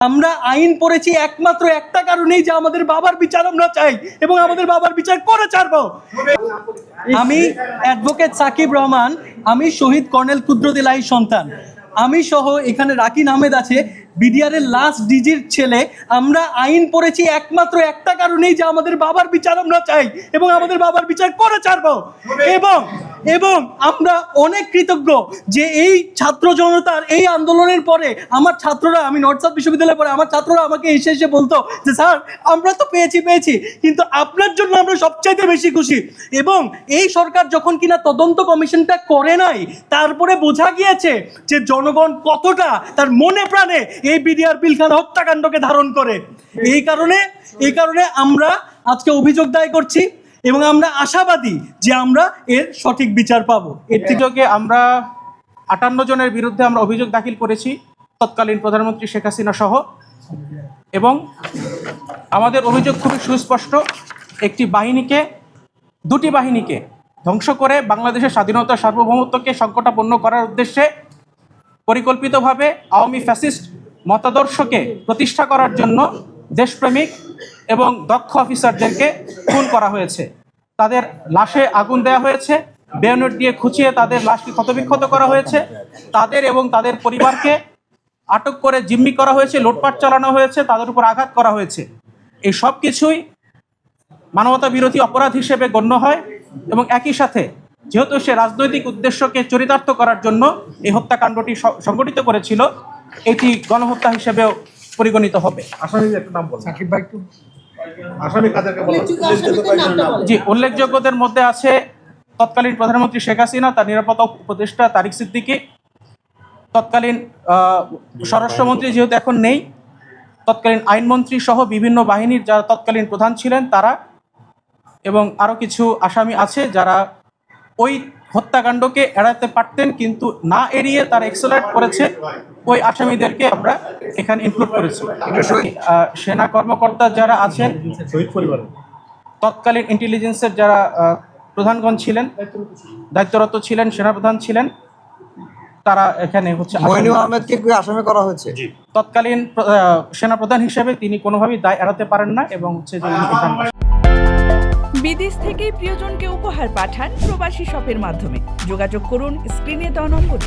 আমরা আইন পড়েছি একমাত্র একটা কারণেই যে আমাদের বাবার বিচার আমরা চাই এবং আমাদের বাবার বিচার করে ছাড়বো। আমি অ্যাডভোকেট সাকিব রহমান, আমি শহীদ কর্নেল কুদরত ইলাহীর সন্তান। আমি সহ এখানে রাকিন আহমেদ আছে, বিডিআরের লাস্ট ডিজির ছেলে। আমরা আইন পড়েছি একমাত্র একটা কারণেই যে আমাদের বাবার বিচার আমরা চাই এবং আমাদের বাবার বিচার করে ছাড়বো। এবং আমরা অনেক কৃতজ্ঞ যে এই ছাত্র জনতার এই আন্দোলনের পরে আমার ছাত্ররা, আমি নর্থ সাউথ বিশ্ববিদ্যালয়ে পড়ে আমার ছাত্ররা আমাকে এসে বলতো যে স্যার আমরা তো পেয়েছি কিন্তু আপনার জন্য আমরা সবচাইতে বেশি খুশি। এবং এই সরকার যখন কিনা তদন্ত কমিশনটা করে নাই, তারপরে বোঝা গিয়েছে যে জনগণ কতটা তার মনে প্রাণে এই বিডিআর পিলখানা হত্যাকাণ্ডকে ধারণ করে। এই কারণে আমরা আজকে অভিযোগ দায়ের করছি এবং আমরা আশাবাদী যে আমরা এর সঠিক বিচার পাবো। এর থেকে আমরা 58 জনের বিরুদ্ধে আমরা অভিযোগ দাখিল করেছি, তৎকালীন প্রধানমন্ত্রী শেখ হাসিনা সহ। এবং আমাদের অভিযোগ খুবই সুস্পষ্ট, দুটি বাহিনীকে ধ্বংস করে বাংলাদেশের স্বাধীনতা সার্বভৌমত্বকে সংকটাপন্ন করার উদ্দেশ্যে পরিকল্পিতভাবে আওয়ামী ফ্যাসিস্ট মতাদর্শকে প্রতিষ্ঠা করার জন্য দেশপ্রেমিক এবং দক্ষ অফিসারদেরকে খুন করা হয়েছে। তাদের লাশে আগুন দেওয়া হয়েছে, বেয়নেট দিয়ে খুঁচিয়ে তাদের লাশকে ক্ষতবিক্ষত করা হয়েছে, তাদের এবং তাদের পরিবারকে আটক করে জিম্মি করা হয়েছে, লুটপাট চালানো হয়েছে, তাদের উপর আঘাত করা হয়েছে। এই সব কিছুই মানবতা বিরোধী অপরাধ হিসেবে গণ্য হয় এবং একই সাথে যেহেতু সে রাজনৈতিক উদ্দেশ্যকে চরিতার্থ করার জন্য এই হত্যাকাণ্ডটি সংগঠিত করেছিল, এটি গণহত্যা হিসেবেও পরিগণিত হবে। জি, উল্লেখযোগ্যদের মধ্যে আছে তৎকালীন প্রধানমন্ত্রী শেখ হাসিনা, তার নিরাপত্তা উপদেষ্টা তারিক সিদ্দিকী, তৎকালীন স্বরাষ্ট্রমন্ত্রী যেহেতু এখন নেই, তৎকালীন আইনমন্ত্রী সহ বিভিন্ন বাহিনীর যারা তৎকালীন প্রধান ছিলেন তারা, এবং আরও কিছু আসামি আছে যারা ওই হত্যাকাণ্ডকে এড়াতে পারতেন কিন্তু না এড়িয়ে তারা এক্সেলারেট করেছে। ওই আসামিদেরকে আমরা এখানে ইনক্লুড করেছি। সেনা কর্মকর্তা যারা আছেন, তৎকালীন ইন্টেলিজেন্সের যারা প্রধানগণ ছিলেন, দায়িত্বরত ছিলেন, সেনাপ্রধান ছিলেন, তারা এখানে হচ্ছে আসামি করা হয়েছে। তৎকালীন সেনাপ্রধান হিসেবে তিনি কোনোভাবেই দায় এড়াতে পারেন না এবং হচ্ছে যে বিদেশ থেকে প্রিয়জনকে উপহার পাঠান প্রবাসী শপের মাধ্যমে। যোগাযোগ করুন স্ক্রিনে দেওয়া নম্বরে।